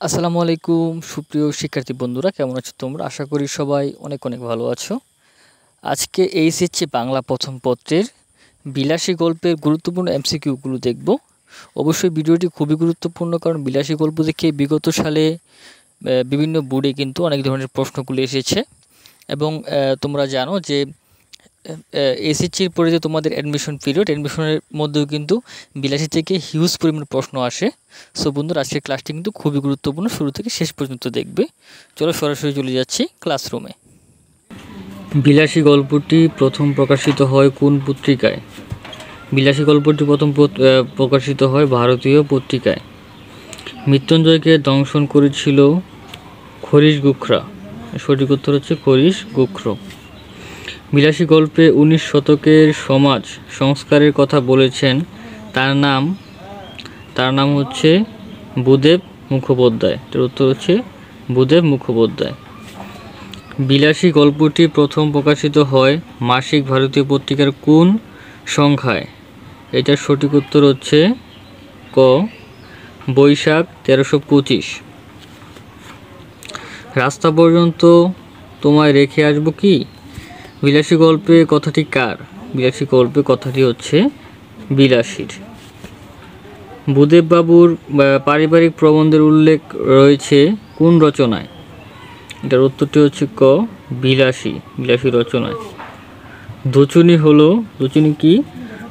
আসসালামু আলাইকুম সুপ্রিয় শিক্ষার্থী বন্ধুরা, কেমন আছো তোমরা? আশা করি সবাই অনেক অনেক ভালো আছো। আজকে এইচএসসি বাংলা প্রথম পত্রের বিলাসী গল্পের গুরুত্বপূর্ণ এমসিকিউগুলো দেখব। অবশ্যই ভিডিওটি খুবই গুরুত্বপূর্ণ, কারণ বিলাসী গল্প দেখে বিগত সালে বিভিন্ন বোর্ডে কিন্তু অনেক ধরনের প্রশ্নগুলো এসেছে। এবং তোমরা জানো যে এসএসসির পরে যে তোমাদের অ্যাডমিশন পিরিয়ড, অ্যাডমিশনের মধ্যেও কিন্তু বিলাসী থেকে হিউজ পরিমাণ প্রশ্ন আসে। সো বন্ধুরা, আজকের ক্লাসটি কিন্তু খুবই গুরুত্বপূর্ণ, শুরু থেকে শেষ পর্যন্ত দেখবে। চলো সরাসরি চলে যাচ্ছি ক্লাসরুমে। বিলাসী গল্পটি প্রথম প্রকাশিত হয় কোন পত্রিকায়? বিলাসী গল্পটি প্রথম প্রকাশিত হয় ভারতীয় পত্রিকায়। মৃত্যুঞ্জয়কে দংশন করেছিল খরিশ গুখরা। সঠিক উত্তর হচ্ছে খরিশ গুখ্র। বিলাসী গল্পে 19 শতকের সমাজ সংস্কারের কথা বলেছেন তার নাম হচ্ছে বুদেব মুখোপাধ্যায়। এর উত্তর হচ্ছে বুদেব মুখোপাধ্যায়। বিলাসী গল্পটি প্রথম প্রকাশিত হয় মাসিক ভারতীয় পত্রিকার কোন সংখ্যায়? এটার সঠিক উত্তর হচ্ছে ক, বৈশাখ 1325। রাস্তা পর্যন্ত তোমায় রেখে আসবো কি? বিলাসী গল্পে কথাটি কার? বিলাসী গল্পে কথাটি হচ্ছে বিলাসীর। বুদেববাবুর পারিবারিক প্রবন্ধের উল্লেখ রয়েছে কোন রচনায়? এটার উত্তরটি হচ্ছে ক, বিলাসী রচনায়। দুচুনি কি?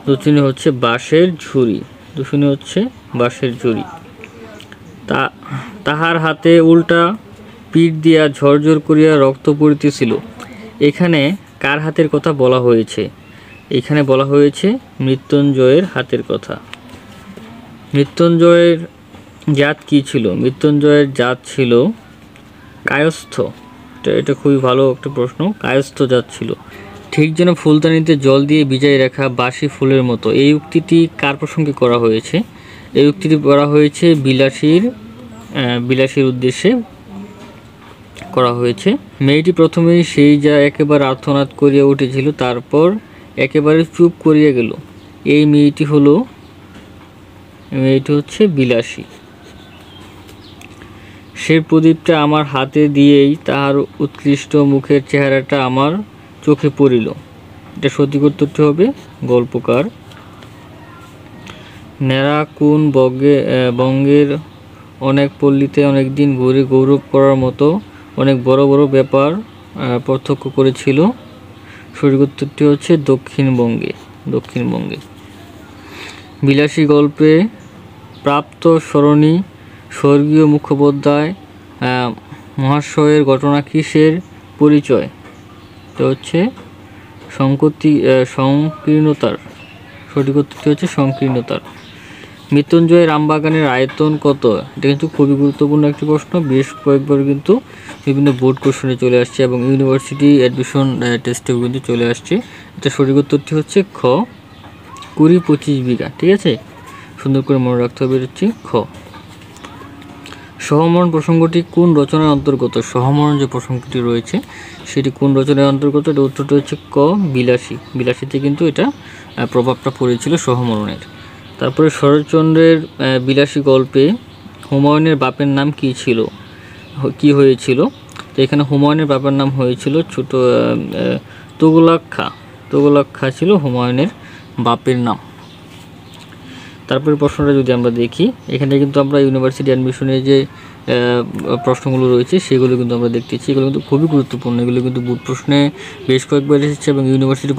দুচুনি হচ্ছে বাঁশের ঝুড়ি। দুচুনি হচ্ছে বাঁশের ঝুড়ি। তাহার হাতে উল্টা পিঠ দিয়া ঝরঝর করিয়া রক্ত পড়িতেছিল। এখানে কার হাতের কথা বলা হয়েছে? এখানে বলা হয়েছে মৃত্যুঞ্জয়ের হাতের কথা। মৃত্যুঞ্জয়ের জাত কী ছিল? মৃত্যুঞ্জয়ের জাত ছিল কায়স্থ। এটা খুবই ভালো একটা প্রশ্ন। কায়স্থ জাত ছিল। ঠিক যেন ফুলদানিতে জল দিয়ে ভিজাই রাখা বাসি ফুলের মতো। এই উক্তিটি কার প্রসঙ্গে করা হয়েছে? এই উক্তিটি করা হয়েছে বিলাসীর উদ্দেশ্যে করা হয়েছে। মেয়েটি প্রথমেই সেই যা একেবারে আর্তনাদ করিয়া উঠেছিল, তারপর একেবারে চুপ করিয়া গেল। এই মেয়েটি হচ্ছে বিলাসী। সে প্রদীপটা আমার হাতে দিয়েই তাহার উৎকৃষ্ট মুখের চেহারাটা আমার চোখে পড়িল। এটা সঠিক উত্তরটি হবে গল্পকার। নেড়া কোন বঙ্গের অনেক পল্লীতে অনেকদিন ঘুরে গৌরব করার মতো অনেক বড় বড় ব্যাপার প্রত্যক্ষ করেছিল। সঠিক উত্তরটি হচ্ছে দক্ষিণবঙ্গে। বিলাসী গল্পে প্রাপ্ত স্মরণী স্বর্গীয় মুখোপাধ্যায় মহাশয়ের ঘটনা কিসের পরিচয়? এটা হচ্ছে সংকীর্ণতার। সঠিক উত্তরটি হচ্ছে সংকীর্ণতার। মৃত্যুঞ্জয় রামবাগানের আয়তন কত? এটা কিন্তু খুবই গুরুত্বপূর্ণ একটি প্রশ্ন। বেশ কয়েকবার কিন্তু বিভিন্ন বোর্ড কোশ্চেনে চলে আসছে এবং ইউনিভার্সিটি অ্যাডমিশন টেস্টেও কিন্তু চলে আসছে। এটা সঠিক উত্তরটি হচ্ছে খ, 20-25 বিঘা। ঠিক আছে, সুন্দর করে মনে রাখতে হবে। হচ্ছে খ। সহমরণ প্রসঙ্গটি কোন রচনার অন্তর্গত? সহমরণ যে প্রসঙ্গটি রয়েছে সেটি কোন রচনার অন্তর্গত? এটা উত্তরটি হচ্ছে ক, বিলাসীতে কিন্তু এটা প্রভাবটা পড়েছিল সহমরণের। তারপরে শরৎচন্দ্রের বিলাসী গল্পে হুমায়ুনের বাপের নাম কি হয়েছিল? তো এখানে হুমায়ুনের বাপের নাম হয়েছিল তুগলক খাঁ ছিল হুমায়ুনের বাপের নাম। তারপরে প্রশ্নটা যদি আমরা দেখি, এখানে কিন্তু আমরা ইউনিভার্সিটি অ্যাডমিশনের যে প্রশ্নগুলো রয়েছে সেগুলো কিন্তু আমরা দেখতেছি। এগুলো কিন্তু খুবই গুরুত্বপূর্ণ। এগুলো কিন্তু বোর্ড প্রশ্নে বেশ কয়েকবার এসেছে এবং ইউনিভার্সিটিতে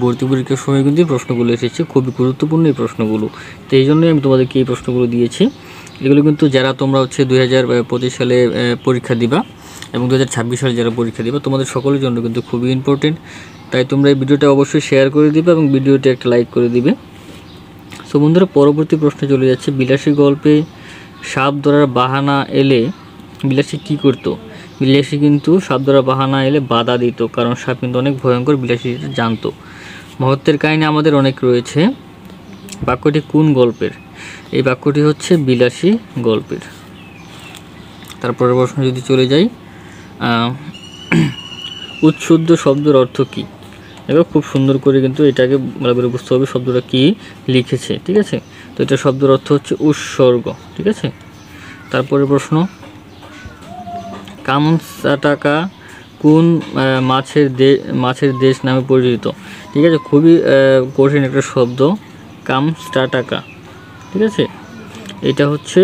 ভর্তি পরীক্ষার সময় কিন্তু এই প্রশ্নগুলো এসেছে। খুবই গুরুত্বপূর্ণ এই প্রশ্নগুলো। তো এই জন্যই আমি তোমাদেরকে এই প্রশ্নগুলো দিয়েছি। এগুলো কিন্তু যারা তোমরা 2025 সালে পরীক্ষা দিবা এবং 2026 সালে যারা পরীক্ষা দিবা, তোমাদের সকলের জন্য কিন্তু খুবই ইম্পর্টেন্ট। তাই তোমরা এই ভিডিওটা অবশ্যই শেয়ার করে দিবে এবং ভিডিওটি একটা লাইক করে দিবে। সো বন্ধুরা, পরবর্তী প্রশ্নে চলে যাচ্ছে। বিলাসী গল্পে সাপ ধরার বাহানা এলে বিলাসী কী করতো? বিলাসী কিন্তু সাপ ধরার বাহানা এলে বাধা দিত, কারণ সাপ কিন্তু অনেক ভয়ঙ্কর, বিলাসী জানতো। মহত্বের কাহিনী আমাদের অনেক রয়েছে। বাক্যটি কোন গল্পের? এই বাক্যটি হচ্ছে বিলাসী গল্পের। তারপরের প্রশ্ন যদি চলে যাই, উচ্ছুদ্য শব্দের অর্থ কী? এবার খুব সুন্দর করে কিন্তু এটাকে ভালো করে বুঝতে হবে শব্দটা কী লিখেছে। ঠিক আছে, তো এটা শব্দের অর্থ হচ্ছে উৎসর্গ। ঠিক আছে, তারপরে প্রশ্ন, কামচাটাকা কোন মাছের দেশ নামে পরিচিত? ঠিক আছে, খুবই কঠিন একটা শব্দ, কামচাটাকা। ঠিক আছে, এটা হচ্ছে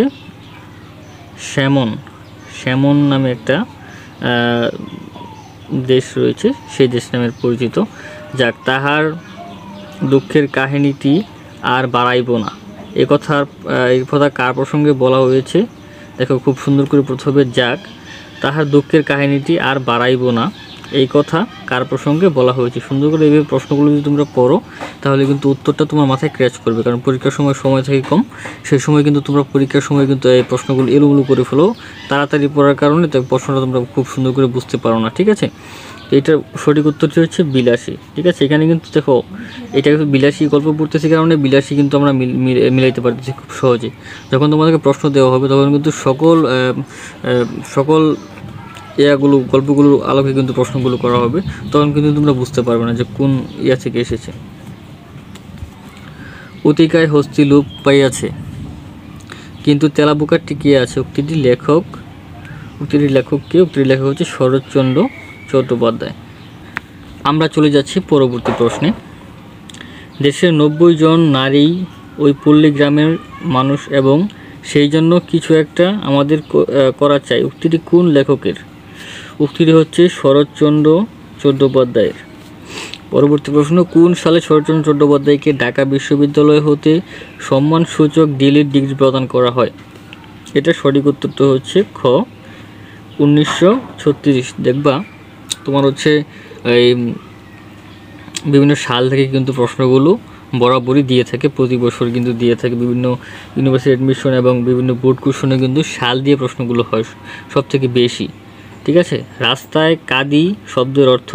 স্যামন নামে একটা দেশ রয়েছে, সেই দেশ নামে পরিচিত। যাক, তাহার দুঃখের কাহিনীটি আর বাড়াইব না, এই কথা কার প্রসঙ্গে বলা হয়েছে? দেখো খুব সুন্দর করে প্রথমে, যাক তাহার দুঃখের কাহিনীটি আর বাড়াইব না, এই কথা কার প্রসঙ্গে বলা হয়েছে? সুন্দর করে এইভাবে প্রশ্নগুলো যদি তোমরা পড়ো তাহলে কিন্তু উত্তরটা তোমার মাথায় ক্র্যাচ করবে, কারণ পরীক্ষার সময় থাকে কম, সেই সময় কিন্তু তোমরা পরীক্ষার সময় কিন্তু এই প্রশ্নগুলো এলোমেলো করে ফেলো তাড়াতাড়ি পড়ার কারণে, তাই প্রশ্নটা তোমরা খুব সুন্দর করে বুঝতে পারো না। ঠিক আছে, এইটার সঠিক উত্তরটি হচ্ছে বিলাসী। ঠিক আছে, এখানে কিন্তু দেখো এটা কিন্তু বিলাসী গল্প পড়তেছি কারণে বিলাসী কিন্তু আমরা মিলাইতে পারতেছি খুব সহজে। যখন তোমাদেরকে প্রশ্ন দেওয়া হবে তখন কিন্তু সকল গল্পগুলোর আলোকে কিন্তু প্রশ্নগুলো করা হবে, তখন কিন্তু তোমরা বুঝতে পারবে না যে কোন থেকে এসেছে। অতিকায় হস্তি লোপ পাইয়াছে কিন্তু তেলাপোকা টিকিয়ে আছে, উক্তিটির লেখক কে? উক্তিটির লেখক হচ্ছে শরৎচন্দ্র চট্টোপাধ্যায়। আমরা চলে যাচ্ছি পরবর্তী প্রশ্নে। দেশের 90 জন নারী ওই পল্লী গ্রামের মানুষ এবং সেই জন্য কিছু একটা আমাদের করা চাই, উক্তিটি কোন লেখকের? উক্তিটি হচ্ছে শরৎচন্দ্র চট্টোপাধ্যায়ের। পরবর্তী প্রশ্ন, কোন সালে শরৎচন্দ্র চট্টোপাধ্যায়কে ঢাকা বিশ্ববিদ্যালয় হতে সম্মানসূচক ডিলিট ডিগ্রি প্রদান করা হয়? এটা সঠিক উত্তরটা হচ্ছে খ, 1936। দেখবা তোমার হচ্ছে এই বিভিন্ন সাল থেকে কিন্তু প্রশ্নগুলো বরাবরই দিয়ে থাকে, প্রতি বছর কিন্তু দিয়ে থাকে, বিভিন্ন ইউনিভার্সিটি অ্যাডমিশন এবং বিভিন্ন বোর্ড কোশ্চেনে কিন্তু সাল দিয়ে প্রশ্নগুলো হয় সব থেকে বেশি। ঠিক আছে, রাস্তায় কাদি শব্দের অর্থ?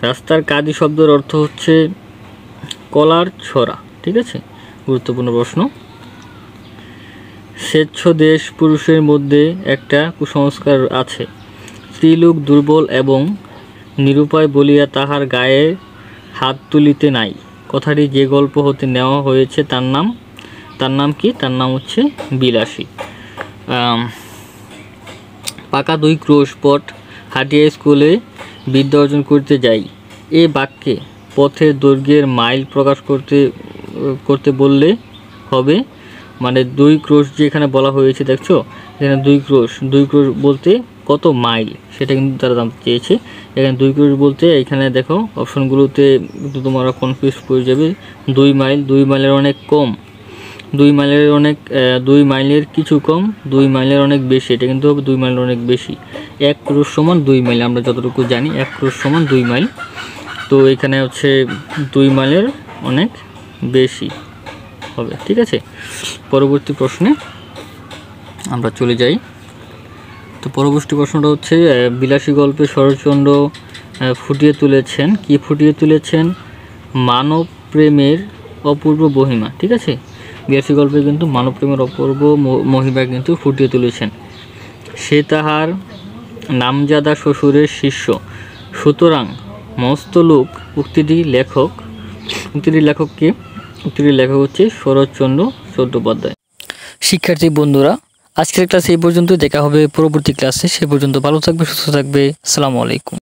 রাস্তার কাদি শব্দের অর্থ হচ্ছে কলার ছড়া। ঠিক আছে, গুরুত্বপূর্ণ প্রশ্ন। স্বেচ্ছদেশ পুরুষের মধ্যে একটা কুসংস্কার আছে, স্ত্রীলোক দুর্বল এবং নিরুপায় বলিয়া তাহার গায়ে হাত তুলিতে নাই, কথাটি যে গল্প হতে নেওয়া হয়েছে তার নাম কি? তার নাম হচ্ছে বিলাসী। পাকা 2 ক্রোশ পথ হাঁটিয়া স্কুলে বিদ্যা অর্জন করতে যাই, এ বাক্যে পথের দৈর্ঘ্যের মাইল প্রকাশ করতে বললে হবে, মানে 2 ক্রোশ যে এখানে বলা হয়েছে, দেখছো এখানে 2 ক্রোশ বলতে কত মাইল সেটা কিন্তু তারা জানতে চেয়েছে। এখানে 2 ক্রোশ বলতে, এখানে দেখো অপশনগুলোতে কিন্তু তোমরা কনফিউজ হয়ে যাবে। 2 মাইল, 2 মাইলের অনেক কম, 2 মাইলের কিছু কম, 2 মাইলের অনেক বেশি, এটা কিন্তু হবে 2 মাইলের অনেক বেশি। 1 ক্রোশ সমান 2 মাইল, আমরা যতটুকু জানি 1 ক্রোশ সমান 2 মাইল, তো এখানে হচ্ছে 2 মাইলের অনেক বেশি হবে। ঠিক আছে, পরবর্তী প্রশ্নে আমরা চলে যাই। তো পরবর্তী প্রশ্নটা হচ্ছে, বিলাসী গল্পে শরৎচন্দ্র ফুটিয়ে তুলেছেন মানব প্রেমের অপূর্ব মহিমা। ঠিক আছে, বিলাসী গল্পে কিন্তু মানব প্রেমের অপূর্ব মহিমা কিন্তু ফুটিয়ে তুলেছেন। সে তাহার নামজাদা শ্বশুরের শিষ্য, সুতরাং মস্ত লোক, উক্তিটির লেখক কে? উক্তিটির লেখক হচ্ছে শরৎচন্দ্র চট্টোপাধ্যায়। শিক্ষার্থী বন্ধুরা, আজকের ক্লাস এই পর্যন্ত, দেখা হবে পরবর্তী ক্লাসে। সে পর্যন্ত ভালো থাকবে, সুস্থ থাকবে। আসসালামু আলাইকুম।